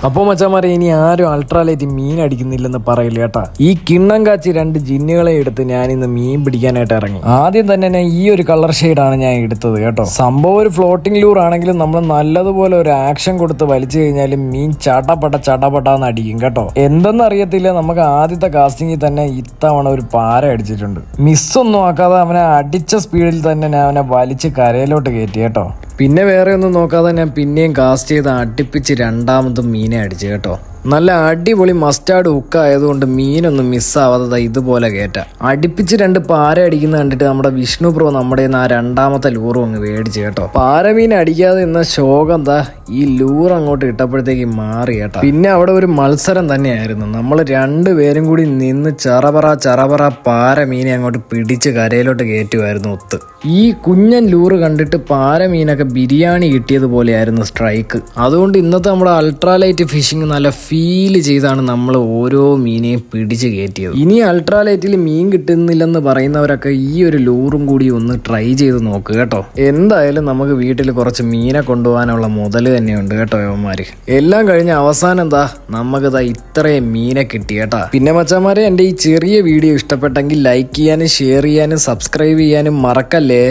അപ്പോൾ മച്ചാമാരെ ഇനി ആരും അൾട്രാലൈറ്റ് മീൻ അടിക്കുന്നില്ലെന്ന് പറയില്ല കേട്ടാ. ഈ കിണ്ണം കാച്ചി 2 ജിന്നുകളെ എടുത്ത് ഞാൻ ഇന്ന് മീൻ പിടിക്കാനായിട്ട് ഇറങ്ങി. ആദ്യം തന്നെ ഞാൻ ഈ ഒരു കളർ ഷെയ്ഡാണ് ഞാൻ എടുത്തത് കേട്ടോ. സംഭവം ഒരു ഫ്ലോട്ടിംഗ് ലൂർ ആണെങ്കിലും നമ്മൾ നല്ലതുപോലെ ഒരു ആക്ഷൻ കൊടുത്ത് വലിച്ചു കഴിഞ്ഞാൽ മീൻ ചാട്ടപ്പെട്ടാന്ന് അടിക്കും കേട്ടോ. എന്തെന്ന് അറിയത്തില്ല, നമുക്ക് ആദ്യത്തെ കാസ്റ്റിംഗിൽ തന്നെ ഇത്തവണ ഒരു പാര അടിച്ചിട്ടുണ്ട്. മിസ്സൊന്നും ആക്കാതെ അവനെ അടിച്ച സ്പീഡിൽ തന്നെ ഞാൻ അവനെ വലിച്ച് കരയിലോട്ട് കയറ്റി കേട്ടോ. പിന്നെ വേറെ ഒന്നും നോക്കാതെ ഞാൻ പിന്നെയും കാസ്റ്റ് ചെയ്ത് അടുപ്പിച്ച് രണ്ടാമതും മീനെ അടിച്ചു കേട്ടോ. നല്ല അടിപൊളി മസ്റ്റാർഡ് ഹുക്ക് ആയതുകൊണ്ട് മീനൊന്നും മിസ്സാവാതെ ഇതുപോലെ കയറ്റാം. അടുപ്പിച്ച് 2 പാര അടിക്കുന്ന കണ്ടിട്ട് നമ്മുടെ വിഷ്ണു ബ്രോ നമ്മുടെ ആ രണ്ടാമത്തെ ലൂറും അങ്ങ് മേടിച്ചു കേട്ടോ. പാരമീൻ അടിക്കാതെ എന്ന ശോകം എന്താ ഈ ലൂർ അങ്ങോട്ട് ഇട്ടപ്പോഴത്തേക്ക് മാറി കേട്ടോ. പിന്നെ അവിടെ ഒരു മത്സരം തന്നെയായിരുന്നു. നമ്മൾ 2 പേരും കൂടി നിന്ന് ചറപറ പാരമീനെ അങ്ങോട്ട് പിടിച്ച് കരയിലോട്ട് കയറ്റുമായിരുന്നു ഒത്ത്. ഈ കുഞ്ഞൻ ലൂറ് കണ്ടിട്ട് പാരമീനൊക്കെ ബിരിയാണി കിട്ടിയതുപോലെയായിരുന്നു സ്ട്രൈക്ക്. അതുകൊണ്ട് ഇന്നത്തെ നമ്മുടെ അൾട്രാലൈറ്റ് ഫിഷിങ് നല്ല ഫീൽ ചെയ്താണ് നമ്മൾ ഓരോ മീനെയും പിടിച്ച് കയറ്റിയത്. ഇനി അൾട്രാലൈറ്റിൽ മീൻ കിട്ടുന്നില്ലെന്ന് പറയുന്നവരൊക്കെ ഈ ഒരു ലൂറും കൂടി ഒന്ന് ട്രൈ ചെയ്ത് നോക്കുക കേട്ടോ. എന്തായാലും നമുക്ക് വീട്ടിൽ കുറച്ച് മീനെ കൊണ്ടുപോകാനുള്ള മുതൽ തന്നെയുണ്ട് കേട്ടോ യവന്മാര്. എല്ലാം കഴിഞ്ഞ അവസാനം എന്താ നമുക്കിതാ ഇത്രയും മീനെ കിട്ടി കേട്ടാ. പിന്നെ മച്ചാമാരെ, എൻ്റെ ഈ ചെറിയ വീഡിയോ ഇഷ്ടപ്പെട്ടെങ്കിൽ ലൈക്ക് ചെയ്യാനും ഷെയർ ചെയ്യാനും സബ്സ്ക്രൈബ് ചെയ്യാനും മറക്കല്ലേ.